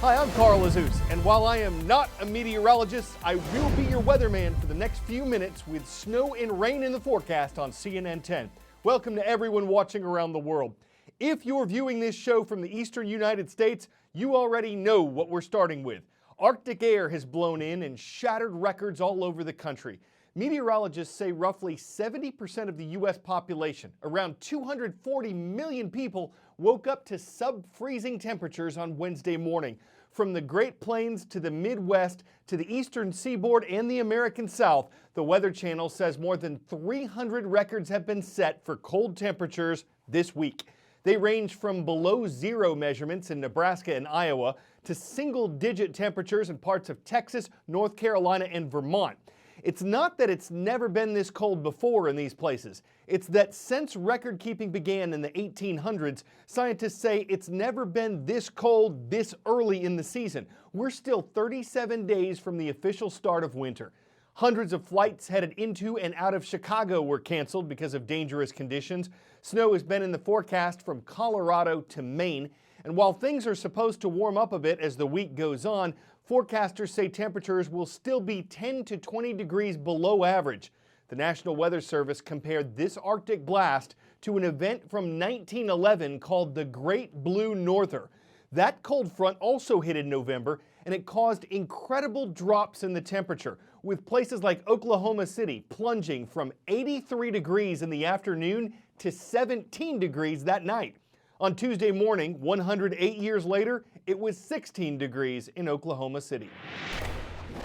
Hi, I'm Carl Azus, and while I am not a meteorologist, I will be your weatherman for the next few minutes with snow and rain in the forecast on CNN 10. Welcome to everyone watching around the world. If you're viewing this show from the eastern United States, you already know what we're starting with. Arctic air has blown in and shattered records all over the country. Meteorologists say roughly 70% of the U.S. population, around 240 million people, woke up to sub-freezing temperatures on Wednesday morning. From the Great Plains to the Midwest to the eastern seaboard and the American South, the Weather Channel says more than 300 records have been set for cold temperatures this week. They range from below zero measurements in Nebraska and Iowa to single-digit temperatures in parts of Texas, North Carolina, and Vermont. It's not that it's never been this cold before in these places. It's that since record-keeping began in the 1800s, scientists say it's never been this cold this early in the season. We're still 37 days from the official start of winter. Hundreds of flights headed into and out of Chicago were canceled because of dangerous conditions. Snow has been in the forecast from Colorado to Maine. And while things are supposed to warm up a bit as the week goes on, forecasters say temperatures will still be 10 to 20 degrees below average. The National Weather Service compared this Arctic blast to an event from 1911 called the Great Blue Norther. That cold front also hit in November, and it caused incredible drops in the temperature, with places like Oklahoma City plunging from 83 degrees in the afternoon to 17 degrees that night. On Tuesday morning, 108 years later, it was 16 degrees in Oklahoma City.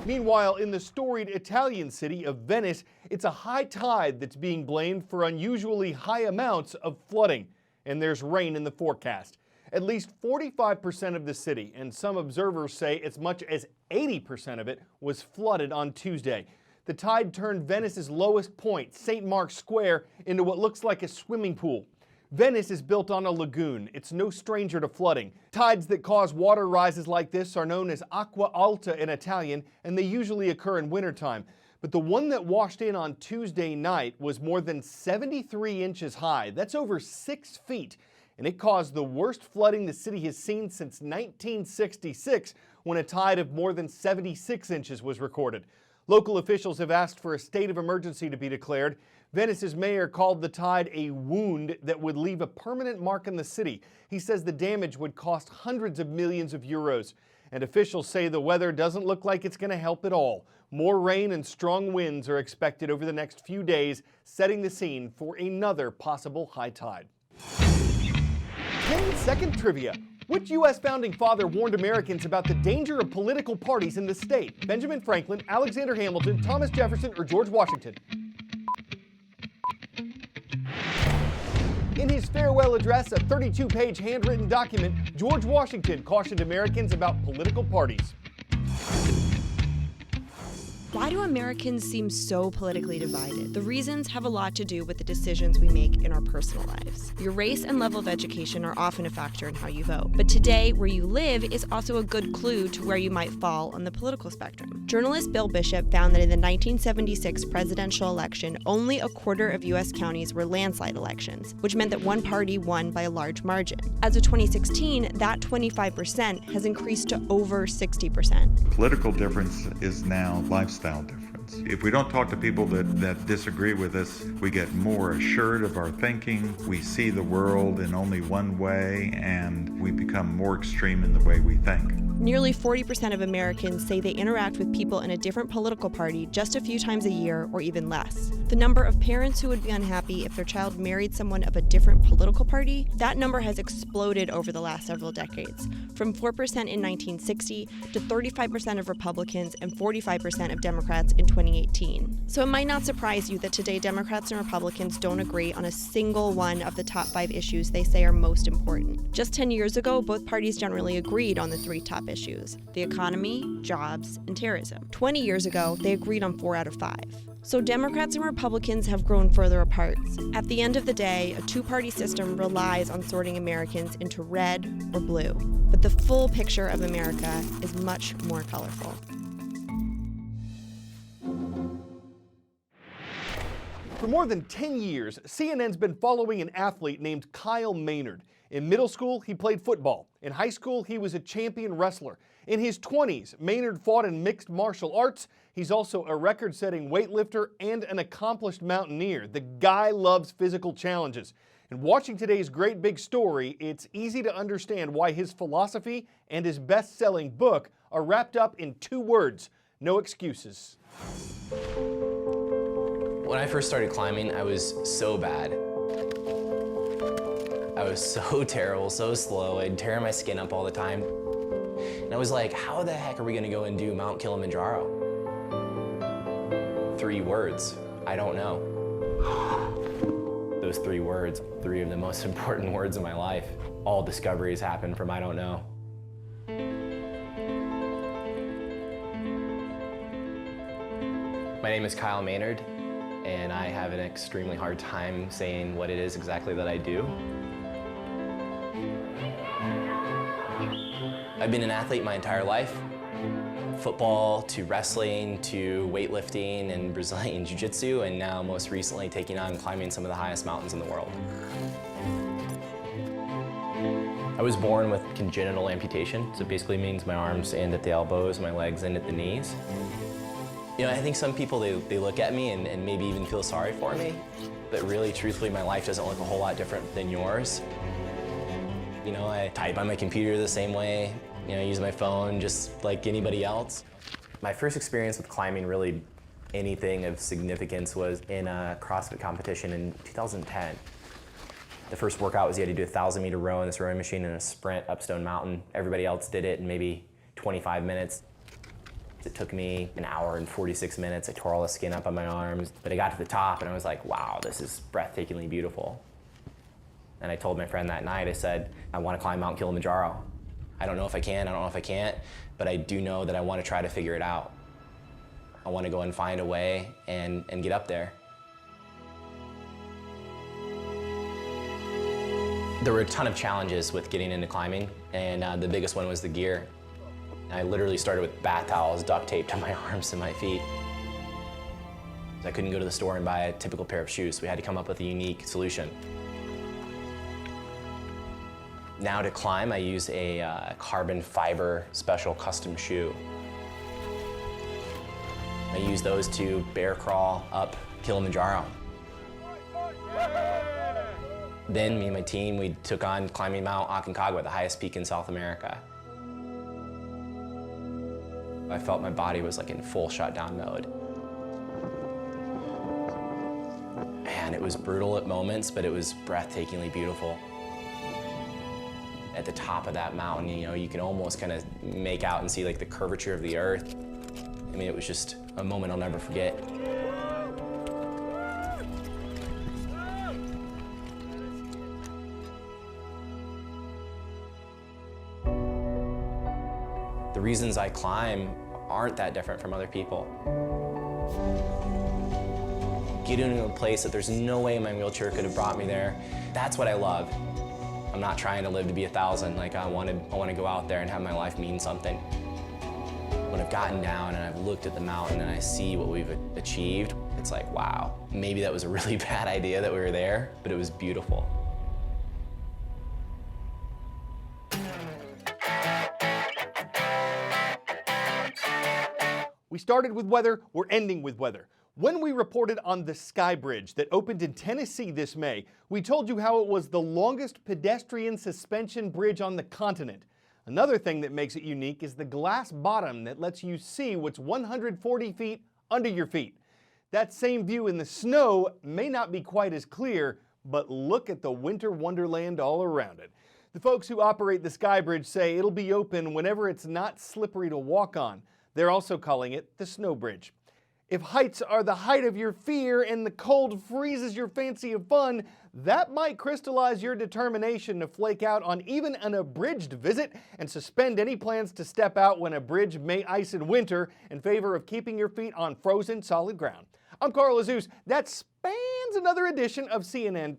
Meanwhile, in the storied Italian city of Venice, it's a high tide that's being blamed for unusually high amounts of flooding, and there's rain in the forecast. At least 45% of the city, and some observers say as much as 80% of it, was flooded on Tuesday. The tide turned Venice's lowest point, St. Mark's Square, into what looks like a swimming pool. Venice is built on a lagoon. It's no stranger to flooding. Tides that cause water rises like this are known as acqua alta in Italian, and they usually occur in wintertime. But the one that washed in on Tuesday night was more than 73 inches high. That's over 6 feet. And it caused the worst flooding the city has seen since 1966, when a tide of more than 76 inches was recorded. Local officials have asked for a state of emergency to be declared. Venice's mayor called the tide a wound that would leave a permanent mark in the city. He says the damage would cost hundreds of millions of euros. And officials say the weather doesn't look like it's going to help at all. More rain and strong winds are expected over the next few days, setting the scene for another possible high tide. 10-second trivia. Which U.S. founding father warned Americans about the danger of political parties in the state? Benjamin Franklin, Alexander Hamilton, Thomas Jefferson, or George Washington? In his farewell address, a 32-page handwritten document, George Washington cautioned Americans about political parties. Why do Americans seem so politically divided? The reasons have a lot to do with the decisions we make in our personal lives. Your race and level of education are often a factor in how you vote. But today, where you live is also a good clue to where you might fall on the political spectrum. Journalist Bill Bishop found that in the 1976 presidential election, only a quarter of U.S. counties were landslide elections, which meant that one party won by a large margin. As of 2016, that 25% has increased to over 60%. Political difference is now lifestyle difference. If we don't talk to people that disagree with us, we get more assured of our thinking, we see the world in only one way, and we become more extreme in the way we think. Nearly 40% of Americans say they interact with people in a different political party just a few times a year or even less. The number of parents who would be unhappy if their child married someone of a different political party, that number has exploded over the last several decades, from 4% in 1960 to 35% of Republicans and 45% of Democrats in 2018. So it might not surprise you that today Democrats and Republicans don't agree on a single one of the top 5 issues they say are most important. Just 10 years ago, both parties generally agreed on the 3 top issues: the economy, jobs, and terrorism. 20 years ago, they agreed on 4 out of 5. So Democrats and Republicans have grown further apart. At the end of the day, a 2-party system relies on sorting Americans into red or blue. But the full picture of America is much more colorful. For more than 10 years, CNN's been following an athlete named Kyle Maynard. In middle school, he played football. In high school, he was a champion wrestler. In his 20s, Maynard fought in mixed martial arts. He's also a record-setting weightlifter and an accomplished mountaineer. The guy loves physical challenges. And watching today's great big story, it's easy to understand why his philosophy and his best-selling book are wrapped up in 2 words: no excuses. When I first started climbing, I was so bad. I was so terrible, so slow. I'd tear my skin up all the time. And I was like, how the heck are we gonna go and do Mount Kilimanjaro? 3 words, I don't know. Those 3 words, 3 of the most important words in my life. All discoveries happen from I don't know. My name is Kyle Maynard, and I have an extremely hard time saying what it is exactly that I do. I've been an athlete my entire life. Football to wrestling to weightlifting and Brazilian Jiu-Jitsu, and now most recently taking on climbing some of the highest mountains in the world. I was born with congenital amputation, so it basically means my arms end at the elbows, my legs end at the knees. You know, I think some people, they look at me and maybe even feel sorry for me, but really, truthfully, my life doesn't look a whole lot different than yours. You know, I type on my computer the same way, you know, I use my phone just like anybody else. My first experience with climbing, really anything of significance, was in a CrossFit competition in 2010. The first workout was you had to do a 1,000-meter row in this rowing machine in a sprint up Stone Mountain. Everybody else did it in maybe 25 minutes. It took me an hour and 46 minutes. I tore all the skin up on my arms, but I got to the top and I was like, wow, this is breathtakingly beautiful. And I told my friend that night, I said, I want to climb Mount Kilimanjaro. I don't know if I can, I don't know if I can't, but I do know that I want to try to figure it out. I want to go and find a way and get up there. There were a ton of challenges with getting into climbing, and the biggest one was the gear. I literally started with bath towels duct taped to my arms and my feet. I couldn't go to the store and buy a typical pair of shoes, so we had to come up with a unique solution. Now to climb, I use a carbon fiber special custom shoe. I use those to bear crawl up Kilimanjaro. Then me and my team, we took on climbing Mount Aconcagua, the highest peak in South America. I felt my body was like in full shutdown mode. Man, it was brutal at moments, but it was breathtakingly beautiful. At the top of that mountain, you know, you can almost kind of make out and see like the curvature of the earth. I mean, it was just a moment I'll never forget. The reasons I climb aren't that different from other people. Get into a place that there's no way my wheelchair could have brought me there. That's what I love. I'm not trying to live to be 1,000. Like, I want to go out there and have my life mean something. When I've gotten down and I've looked at the mountain and I see what we've achieved, it's like, wow, maybe that was a really bad idea that we were there, but it was beautiful. We started with weather, we're ending with weather. When we reported on the Skybridge that opened in Tennessee this May, we told you how it was the longest pedestrian suspension bridge on the continent. Another thing that makes it unique is the glass bottom that lets you see what's 140 feet under your feet. That same view in the snow may not be quite as clear, but look at the winter wonderland all around it. The folks who operate the Skybridge say it'll be open whenever it's not slippery to walk on. They're also calling it the Snow Bridge. If heights are the height of your fear and the cold freezes your fancy of fun, that might crystallize your determination to flake out on even an abridged visit and suspend any plans to step out when a bridge may ice in winter in favor of keeping your feet on frozen solid ground. I'm Carl Azus. That spans another edition of CNN